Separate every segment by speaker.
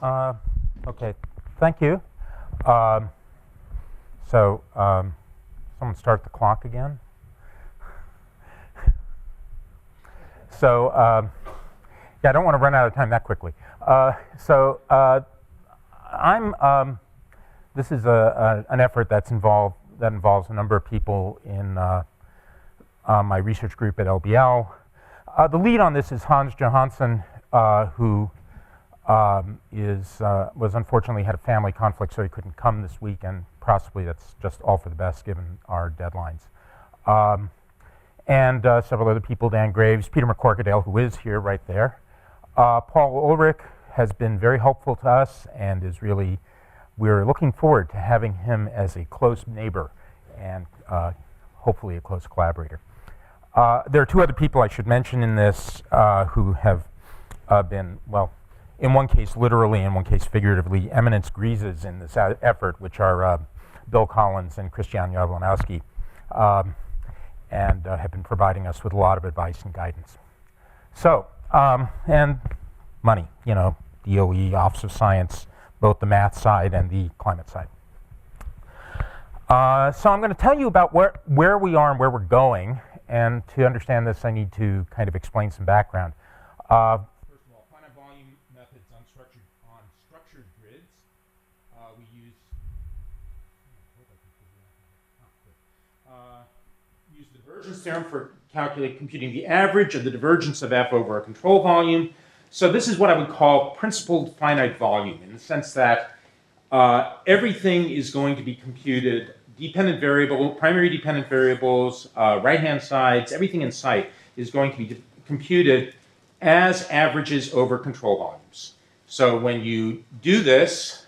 Speaker 1: Okay, thank you. Someone start the clock again. Yeah, I don't want to run out of time that quickly. This is an effort that involves a number of people in my research group at LBL. The lead on this is Hans Johansson, who was unfortunately had a family conflict, so he couldn't come this week, and possibly that's just all for the best given our deadlines. And several other people, Dan Graves, Peter McCorkadale, who is here right there. Paul Ulrich has been very helpful to us and is really, we're looking forward to having him as a close neighbor and hopefully a close collaborator. There are two other people I should mention in this who have been, well, in one case literally, in one case figuratively, eminence grises in this effort, which are Bill Collins and Christian Jablonowski, and have been providing us with a lot of advice and guidance. So, and money, you know, DOE, Office of Science, both the math side and the climate side. So I'm going to tell you about where we are and where we're going, and to understand this I need to kind of explain some background. First of all, finite volume methods on structured grids. We use the divergence theorem for computing the average of the divergence of F over a control volume. So this is what I would call principled finite volume, in the sense that everything is going to be computed, primary dependent variables, right-hand sides, everything in sight is going to be computed as averages over control volumes. So when you do this,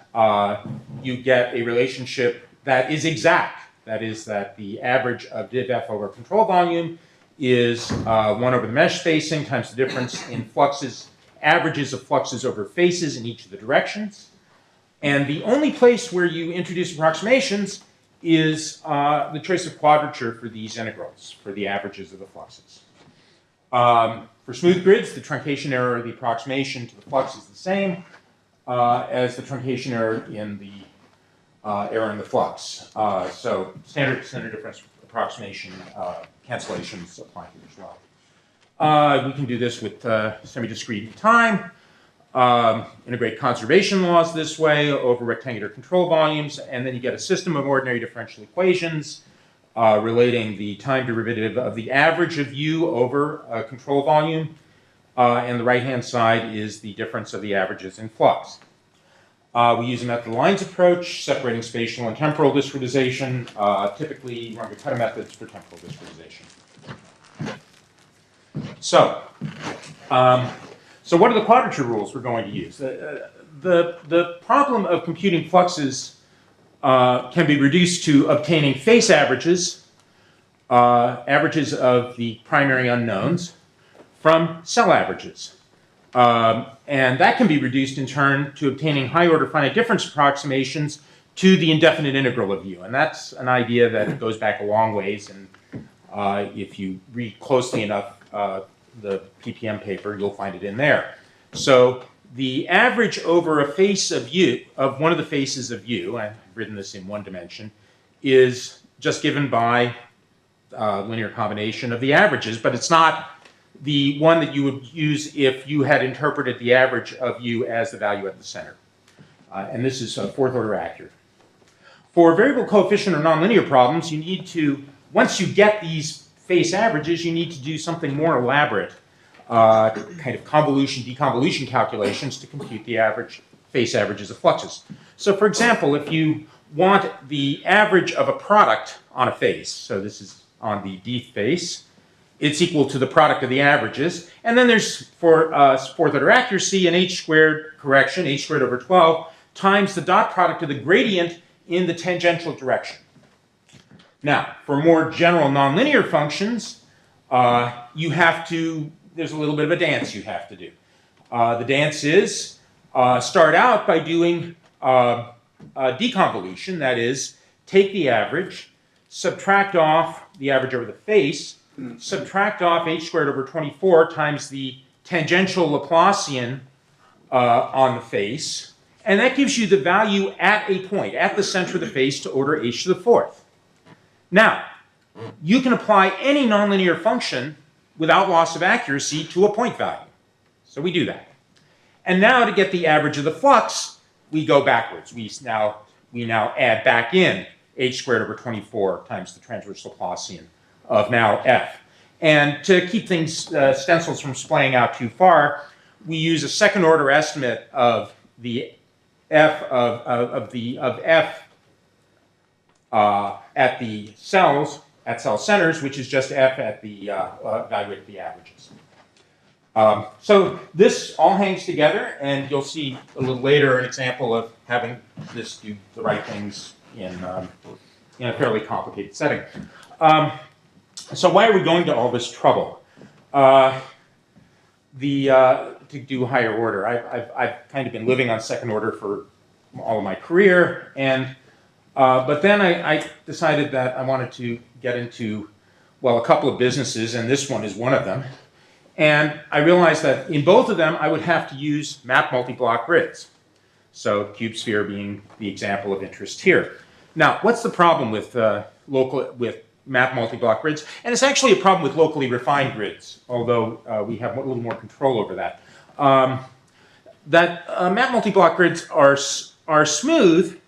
Speaker 1: you get a relationship that is exact. That is that the average of div F over control volume is 1 over the mesh spacing times the difference in fluxes, averages of fluxes over faces in each of the directions. And the only place where you introduce approximations is the choice of quadrature for these integrals, for the averages of the fluxes. For smooth grids, the truncation error of the approximation to the flux is the same as the truncation error in the error in the flux. So standard difference approximation cancellations apply here as well. We can do this with semi-discrete time. Integrate conservation laws this way over rectangular control volumes, and then you get a system of ordinary differential equations relating the time derivative of the average of U over a control volume, and the right-hand side is the difference of the averages in flux. We use a method of lines approach, separating spatial and temporal discretization, typically Runge-Kutta methods for temporal discretization. So what are the quadrature rules we're going to use? The problem of computing fluxes can be reduced to obtaining face averages, averages of the primary unknowns, from cell averages. And that can be reduced in turn to obtaining high-order finite difference approximations to the indefinite integral of U. And that's an idea that goes back a long ways, and if you read closely enough the PPM paper, you'll find it in there. So the average over a face of U, of one of the faces of U, I've written this in one dimension, is just given by linear combination of the averages, but it's not the one that you would use if you had interpreted the average of U as the value at the center. And this is fourth order accurate. For variable coefficient or nonlinear problems, you need to, once you get these face averages, you need to do something more elaborate, kind of convolution, deconvolution calculations to compute the average face averages of fluxes. So for example, if you want the average of a product on a face, so this is on the D face, it's equal to the product of the averages. And then there's, for fourth order accuracy, an h squared correction, h squared over 12, times the dot product of the gradient in the tangential direction. Now, for more general nonlinear functions, you have to, there's a little bit of a dance you have to do. The dance is start out by doing deconvolution, that is, take the average, subtract off the average over the face, subtract off h squared over 24 times the tangential Laplacian on the face, And that gives you the value at a point, at the center of the face, to order h to the fourth. Now, you can apply any nonlinear function without loss of accuracy to a point value. So we do that. And now to get the average of the flux, we go backwards. We now add back in h squared over 24 times the transverse Laplacian of now f. And to keep things, stencils from splaying out too far, we use a second order estimate of the f of f at the cells, at cell centers, which is just f at the evaluate the averages. So this all hangs together, and you'll see a little later an example of having this do the right things in a fairly complicated setting. So why are we going to all this trouble? To do higher order. I've kind of been living on second order for all of my career, and but then I decided that I wanted to get into, well, a couple of businesses, and this one is one of them. And I realized that in both of them, I would have to use map multi-block grids. So cube sphere being the example of interest here. Now, what's the problem with map multi-block grids? And it's actually a problem with locally refined grids, although we have a little more control over that. Map multi-block grids are smooth,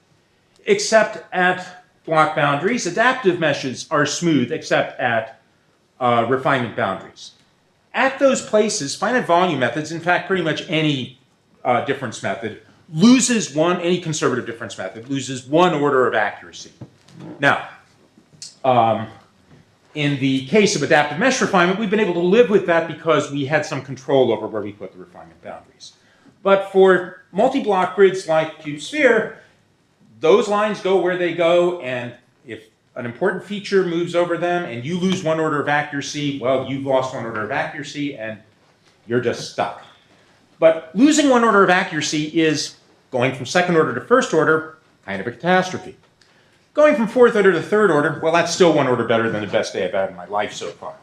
Speaker 1: except at block boundaries. Adaptive meshes are smooth, except at refinement boundaries. At those places, finite volume methods, in fact, pretty much any difference method, any conservative difference method, loses one order of accuracy. Now, in the case of adaptive mesh refinement, we've been able to live with that because we had some control over where we put the refinement boundaries. But for multi-block grids like cube sphere, those lines go where they go, and if an important feature moves over them and you lose one order of accuracy, well, you've lost one order of accuracy and you're just stuck. But losing one order of accuracy is, going from second order to first order, kind of a catastrophe. Going from fourth order to third order, well, that's still one order better than the best day I've had in my life so far.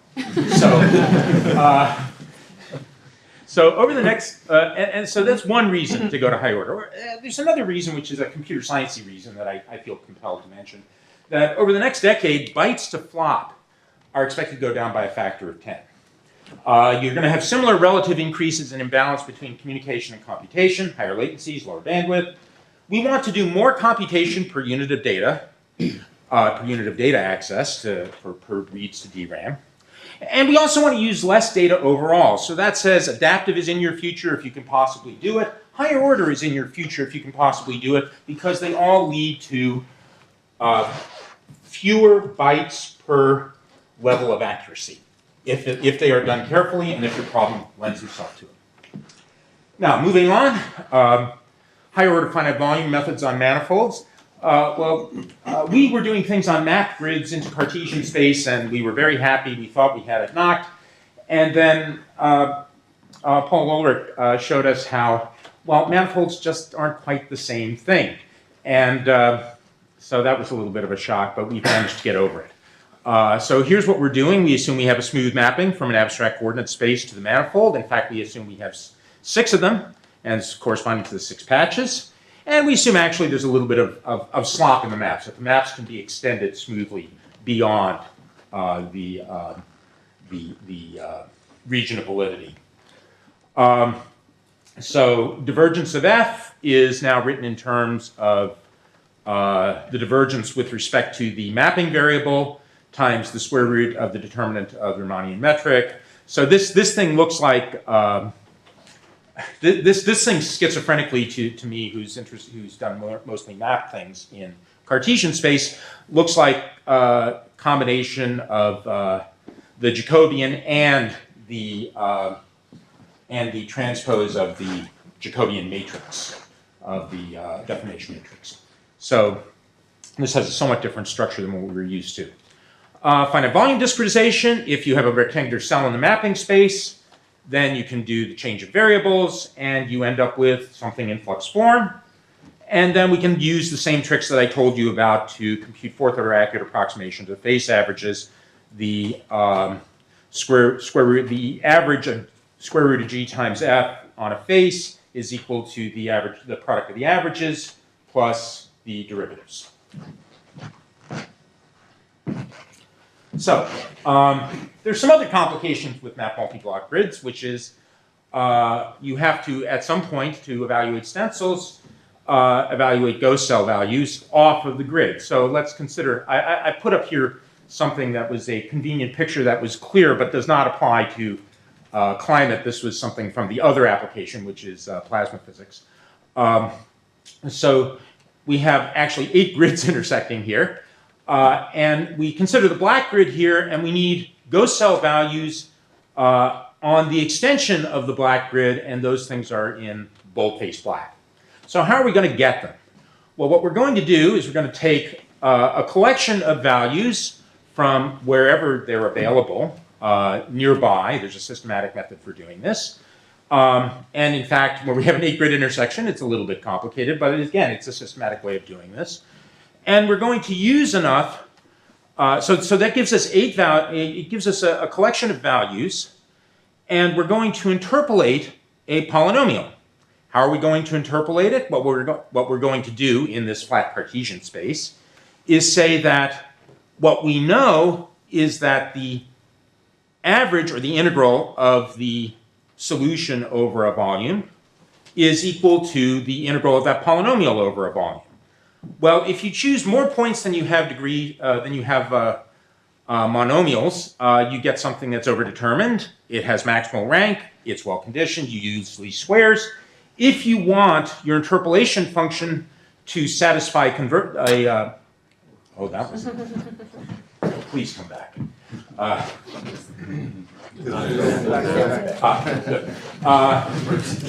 Speaker 1: So over the next, and so that's one reason to go to high order. There's another reason, which is a computer sciencey reason that I feel compelled to mention, that over the next decade, bytes to flop are expected to go down by a factor of 10. You're going to have similar relative increases in imbalance between communication and computation, higher latencies, lower bandwidth. We want to do more computation per unit of data, per unit of data access per reads to DRAM. And we also want to use less data overall. So that says adaptive is in your future if you can possibly do it. Higher order is in your future if you can possibly do it, because they all lead to fewer bytes per level of accuracy, if they are done carefully and if the problem lends itself to it. Now, moving on, higher order finite volume methods on manifolds. We were doing things on mapped grids into Cartesian space, and we were very happy. We thought we had it knocked. And then Paul Wohlrich showed us how, well, manifolds just aren't quite the same thing. And so that was a little bit of a shock, but we managed to get over it. So here's what we're doing. We assume we have a smooth mapping from an abstract coordinate space to the manifold. In fact, we assume we have 6 of them, and it's corresponding to the 6 patches. And we assume actually there's a little bit of slop in the maps, that the maps can be extended smoothly beyond the region of validity. So divergence of f is now written in terms of the divergence with respect to the mapping variable times the square root of the determinant of the Riemannian metric. So this thing looks like this thing schizophrenically to me, who's done mostly map things in Cartesian space, looks like a combination of the Jacobian and the transpose of the Jacobian matrix of the deformation matrix. So this has a somewhat different structure than what we were used to. Finite volume discretization. If you have a rectangular cell in the mapping space, then you can do the change of variables, and you end up with something in flux form. And then we can use the same tricks that I told you about to compute fourth order accurate approximation to the face averages. The the average of square root of g times f on a face is equal to the average, the product of the averages plus the derivatives. So there's some other complications with map multi-block grids, which is you have to, at some point, to evaluate stencils, evaluate ghost cell values off of the grid. So let's consider, I put up here something that was a convenient picture that was clear but does not apply to climate. This was something from the other application, which is plasma physics. So we have actually 8 grids intersecting here. And we consider the black grid here, and we need ghost cell values on the extension of the black grid, and those things are in boldface black. So how are we going to get them? Well, what we're going to do is we're going to take a collection of values from wherever they're available nearby. There's a systematic method for doing this. And in fact, when we have an 8-grid intersection, it's a little bit complicated, but again, it's a systematic way of doing this. And we're going to use enough, so that gives us it gives us a collection of values, and we're going to interpolate a polynomial. How are we going to interpolate it? What we're going to do in this flat Cartesian space is say that what we know is that the average or the integral of the solution over a volume is equal to the integral of that polynomial over a volume. Well, if you choose more points than you have monomials, you get something that's overdetermined. It has maximal rank. It's well conditioned. You use least squares. If you want your interpolation function to satisfy oh, that was. Please come back.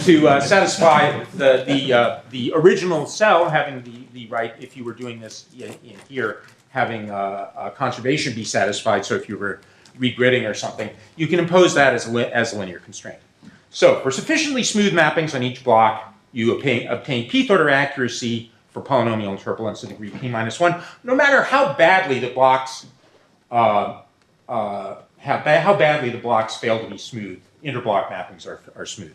Speaker 1: To satisfy the original cell having the right, if you were doing this in here, having a conservation be satisfied, so if you were regridding or something, you can impose that as a linear constraint. So for sufficiently smooth mappings on each block, you obtain p-th order accuracy for polynomial interpolants of degree p-1, no matter how badly the blocks fail to be smooth. Interblock mappings are smooth.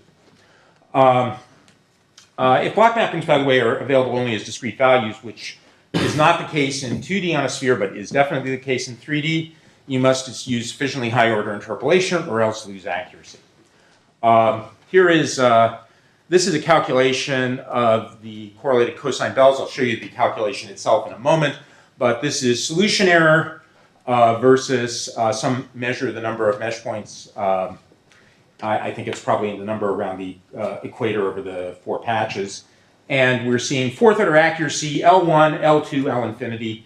Speaker 1: If block mappings, by the way, are available only as discrete values, which is not the case in 2D on a sphere, but is definitely the case in 3D, you must just use sufficiently high order interpolation or else lose accuracy. This is a calculation of the correlated cosine bells. I'll show you the calculation itself in a moment, but this is solution error versus some measure of the number of mesh points. I think it's probably the number around the equator over the 4 patches. And we're seeing 4th order accuracy, L1, L2, L infinity.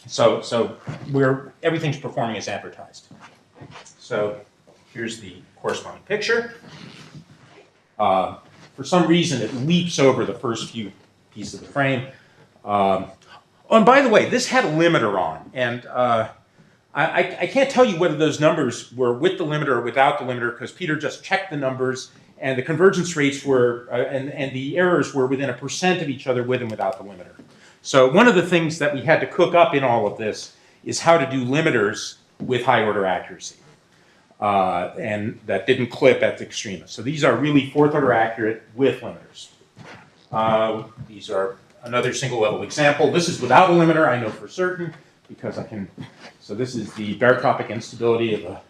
Speaker 1: So everything's performing as advertised. So here's the corresponding picture. For some reason, it leaps over the first few pieces of the frame. Oh, and by the way, this had a limiter on, and I can't tell you whether those numbers were with the limiter or without the limiter, because Peter just checked the numbers, and the convergence rates were, and the errors were within 1% of each other with and without the limiter. So one of the things that we had to cook up in all of this is how to do limiters with high order accuracy. And that didn't clip at the extremis. So these are really 4th order accurate with limiters. These are another single level example. This is without a limiter, I know for certain, because I can, so this is the barotropic instability of a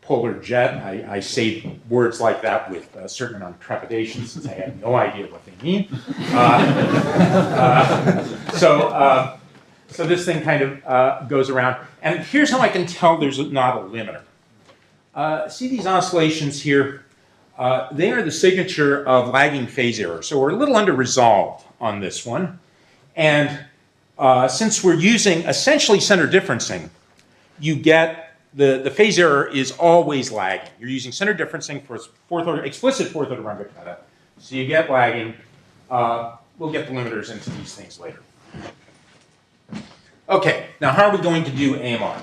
Speaker 1: polar jet. I say words like that with a certain amount of trepidation since I have no idea what they mean. So this thing kind of goes around. And here's how I can tell there's not a limiter. See these oscillations here? They are the signature of lagging phase error. So we're a little under-resolved on this one. And since we're using essentially center differencing, you get the phase error is always lagging. You're using center differencing for explicit 4th order Runge-Kutta. So you get lagging. We'll get the limiters into these things later. Okay, now how are we going to do AMR?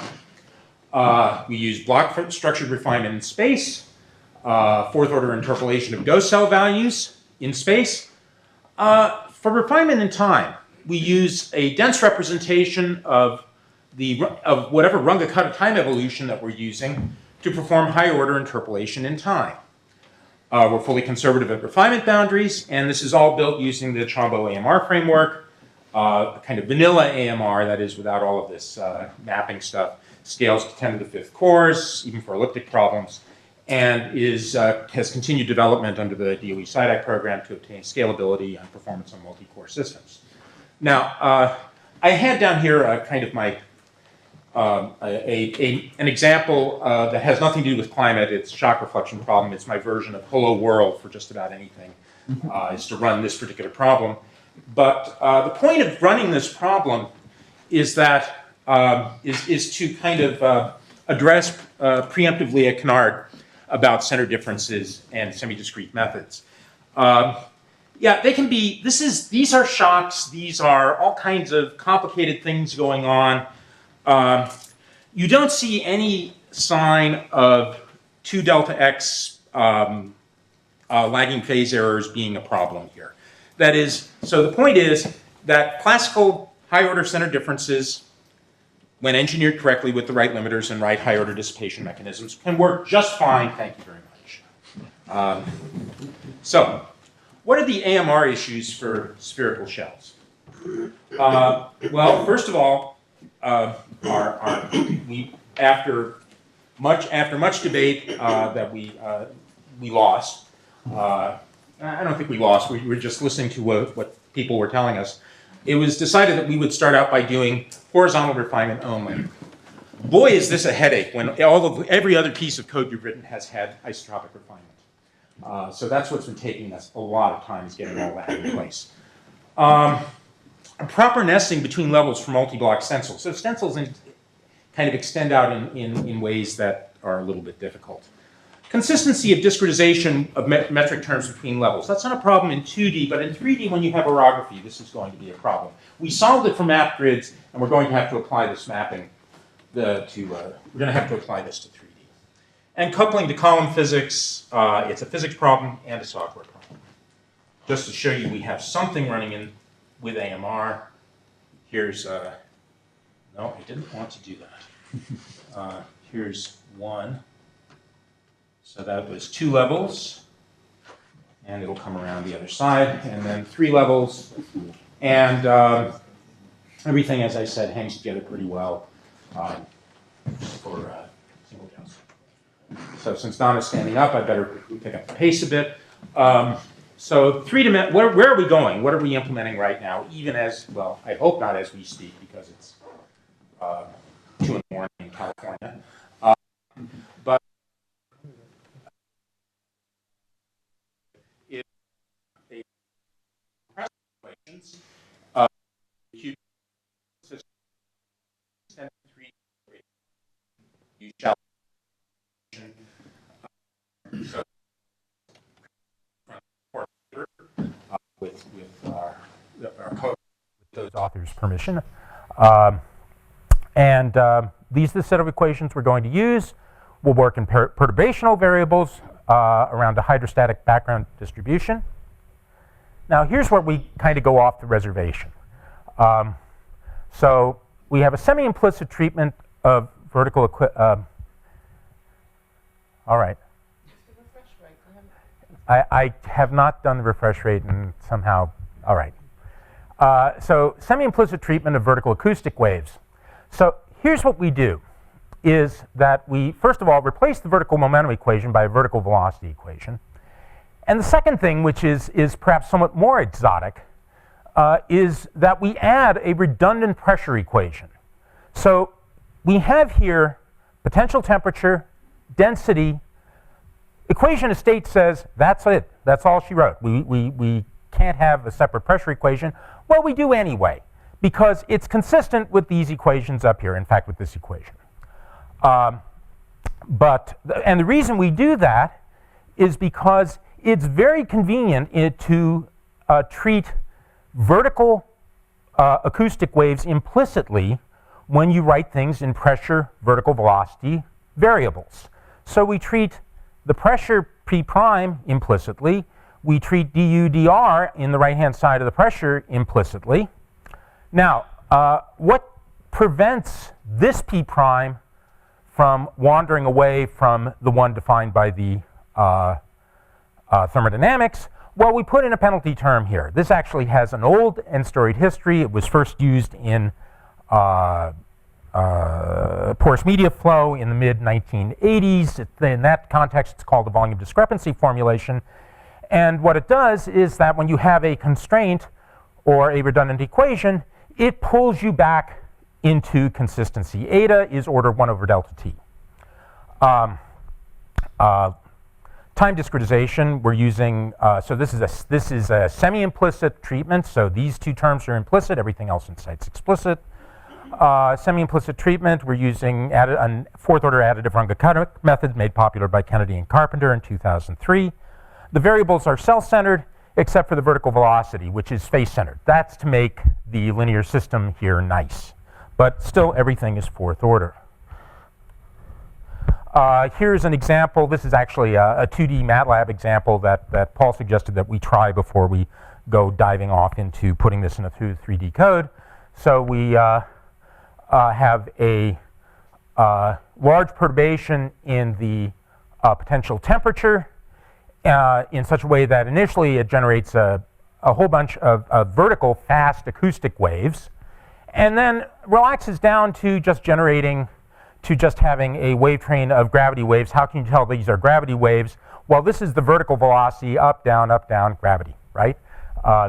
Speaker 1: We use block structured refinement in space, 4th order interpolation of ghost cell values in space. For refinement in time, we use a dense representation of whatever Runge-Kutta time evolution that we're using to perform high order interpolation in time. We're fully conservative at refinement boundaries, and this is all built using the Chombo AMR framework, kind of vanilla AMR, that is without all of this mapping stuff, scales to 10 to the 5th cores, even for elliptic problems, and has continued development under the DOE SIDAC program to obtain scalability and performance on multi-core systems. Now, I had down here kind of my an example that has nothing to do with climate. It's shock reflection problem. It's my version of Hello World for just about anything, is to run this particular problem. But the point of running this problem is that is to kind of address preemptively a canard about center differences and semi-discrete methods. Yeah, they can be, these are shocks, these are all kinds of complicated things going on. You don't see any sign of 2 delta x lagging phase errors being a problem here. That is, so the point is that classical high-order center differences, when engineered correctly with the right limiters and right high-order dissipation mechanisms, can work just fine, thank you very much. So, what are the AMR issues for spherical shells? Well, first of all, after much debate that we lost, I don't think we lost. We were just listening to what people were telling us. It was decided that we would start out by doing horizontal refinement only. Boy, is this a headache when every other piece of code you've written has had isotropic refinement. So that's what's been taking us a lot of time, is getting all that in place. Proper nesting between levels for multi-block stencils. So stencils kind of extend out in ways that are a little bit difficult. Consistency of discretization of metric terms between levels. That's not a problem in 2D, but in 3D, when you have orography, this is going to be a problem. We solved it for map grids, and we're going to have to apply this mapping we're going to have to apply this to 3D. And coupling to column physics, it's a physics problem and a software problem. Just to show you we have something running in with AMR. Here's, no, I didn't want to do that. Here's one. So that was 2 levels, and it'll come around the other side, and then 3 levels, and everything, as I said, hangs together pretty well for single counts. So since Donna's standing up, I better pick up the pace a bit. So where are we going? What are we implementing right now? Even as, well, I hope not as we speak, because it's 2 in the morning in California. But if a equations, you shall so with our code with those authors' permission. These are the set of equations we're going to use. We'll work in perturbational variables around a hydrostatic background distribution. Now, here's where we kind of go off the reservation. So we have a semi-implicit treatment of vertical all right. I have not done the refresh rate, and somehow, all right. So semi-implicit treatment of vertical acoustic waves. So here's what we do, is that we, first of all, replace the vertical momentum equation by a vertical velocity equation. And the second thing, which is perhaps somewhat more exotic, is that we add a redundant pressure equation. So we have here potential temperature, density. Equation of state says that's it. That's all she wrote. We can't have a separate pressure equation. Well, we do anyway, because it's consistent with these equations up here, in fact, with this equation. And the reason we do that is because it's very convenient to treat vertical acoustic waves implicitly when you write things in pressure vertical velocity variables. So we treat the pressure P prime implicitly. We treat du dr in the right-hand side of the pressure implicitly. Now, what prevents this P prime from wandering away from the one defined by the
Speaker 2: thermodynamics? Well, we put in a penalty term here. This actually has an old and storied history. It was first used in porous media flow in the mid-1980s. In that context, it's called the volume discrepancy formulation. And what it does is that when you have a constraint or a redundant equation, it pulls you back into consistency. Eta is order 1 over delta t. Time discretization, we're using, so this is a semi-implicit treatment, so these two terms are implicit, everything else inside is explicit. Semi-implicit treatment, we're using a fourth order additive Runge-Kutteck method made popular by Kennedy and Carpenter in 2003. The variables are cell-centered except for the vertical velocity, which is face-centered. That's to make the linear system here nice, but still everything is fourth order. Here's an example. This is actually a 2D MATLAB example that Paul suggested that we try before we go diving off into putting this in a 3D code. So we have a large perturbation in the potential temperature in such a way that initially it generates a whole bunch of vertical fast acoustic waves, and then relaxes down to just having a wave train of gravity waves. How can you tell these are gravity waves? Well, this is the vertical velocity, up, down, gravity, right?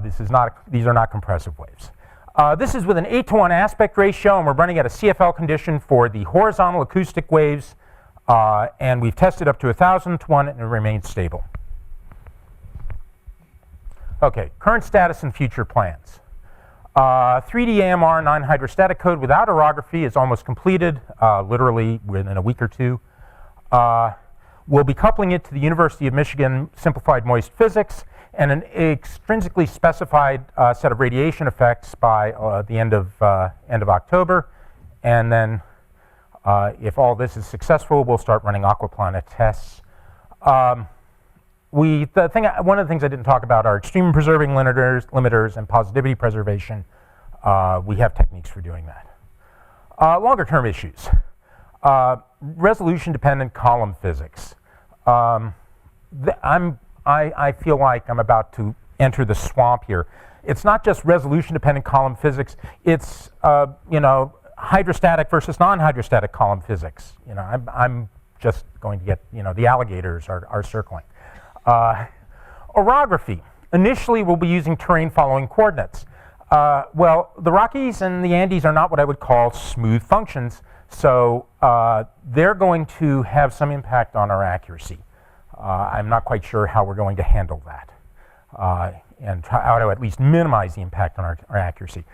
Speaker 2: These are not compressive waves. This is with an 8:1 aspect ratio, and we're running at a CFL condition for the horizontal acoustic waves, and we've tested up to 1,000:1, and it remains stable. Okay, current status and future plans. 3D AMR non-hydrostatic code without orography is almost completed, literally within a week or two. We'll be coupling it to the University of Michigan simplified moist physics and an extrinsically specified set of radiation effects by the end of October. And then if all this is successful, we'll start running aquaplanet tests. One of the things I didn't talk about are extreme preserving limiters and positivity preservation. We have techniques for doing that. Longer term issues. Resolution dependent column physics. I feel like I'm about to enter the swamp here. It's not just resolution dependent column physics, it's hydrostatic versus non-hydrostatic column physics. I'm just going to get, the alligators are circling. Orography. Initially, we'll be using terrain following coordinates. Well, the Rockies and the Andes are not what I would call smooth functions, so they're going to have some impact on our accuracy. I'm not quite sure how we're going to handle that and how to at least minimize the impact on our accuracy.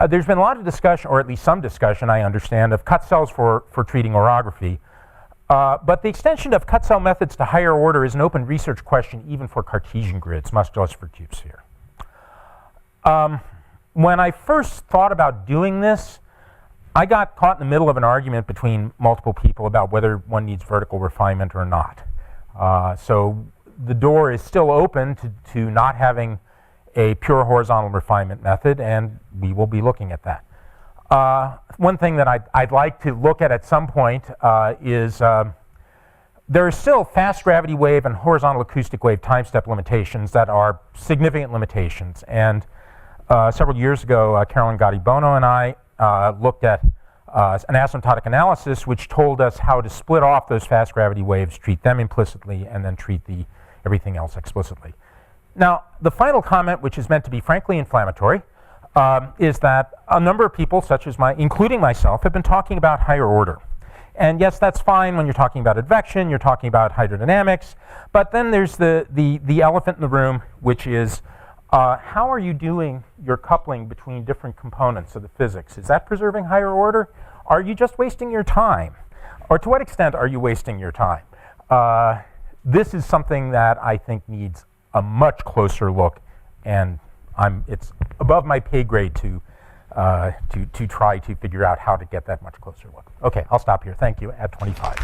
Speaker 2: There's been a lot of discussion, or at least some discussion, I understand, of cut cells for treating orography. But the extension of cut cell methods to higher order is an open research question even for Cartesian grids, much less for CubeSphere. When I first thought about doing this, I got caught in the middle of an argument between multiple people about whether one needs vertical refinement or not. So the door is still open to not having a pure horizontal refinement method, and we will be looking at that. One thing that I'd like to look at some point is there are still fast gravity wave and horizontal acoustic wave time step limitations that are significant limitations. And several years ago, Carolyn Gotti-Bono and I looked at an asymptotic analysis which told us how to split off those fast gravity waves, treat them implicitly, and then treat everything else explicitly. Now, the final comment, which is meant to be frankly inflammatory, is that a number of people, such as including myself, have been talking about higher order. And yes, that's fine when you're talking about advection, you're talking about hydrodynamics, but then there's the elephant in the room, which is how are you doing your coupling between different components of the physics? Is that preserving higher order? Are you just wasting your time? Or to what extent are you wasting your time? This is something that I think needs a much closer look, and it's above my pay grade to try to figure out how to get that much closer look. Okay, I'll stop here. Thank you. At 25.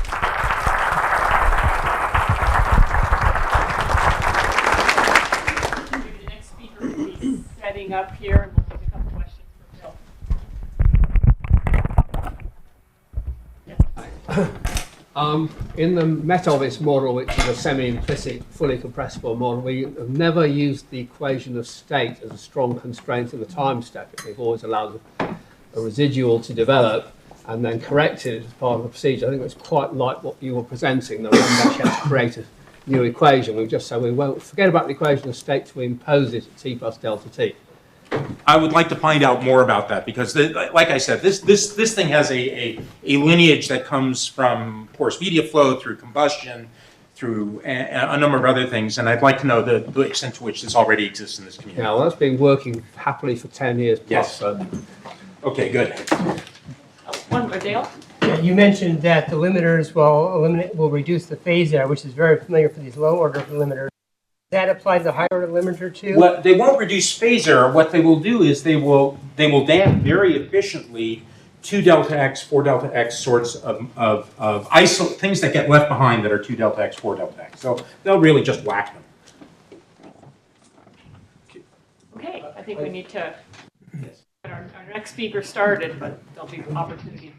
Speaker 3: Maybe the next speaker will be setting up here, and we'll take a couple questions for Bill. Yes.
Speaker 4: In the Metovis model, which is a semi-implicit, fully compressible model, we have never used the equation of state as a strong constraint in the time step. We've always allowed a residual to develop and then corrected it as part of the procedure. I think it's quite like what you were presenting, that we actually have to create a new equation. We've just said we won't forget about the equation of state to impose it at t plus delta t.
Speaker 1: I would like to find out more about that because, like I said, this thing has a lineage that comes from porous media flow through combustion, through a number of other things, and I'd like to know the extent to which this already exists in this community.
Speaker 4: Yeah, well, that's been working happily for 10 years plus.
Speaker 1: Yes.
Speaker 4: So.
Speaker 1: Okay, good.
Speaker 3: One more, Dale?
Speaker 5: Yeah, you mentioned that the limiters will reduce the phase error, which is very familiar for these low order limiters. That applies to higher order limiter too?
Speaker 1: What they won't reduce phase error. What they will do is they will damp very efficiently 2 delta x, 4 delta x sorts of things that get left behind that are 2 delta x, 4 delta x. So they'll really just whack them.
Speaker 3: Okay, I think we need to get our next speaker started, but there'll be opportunity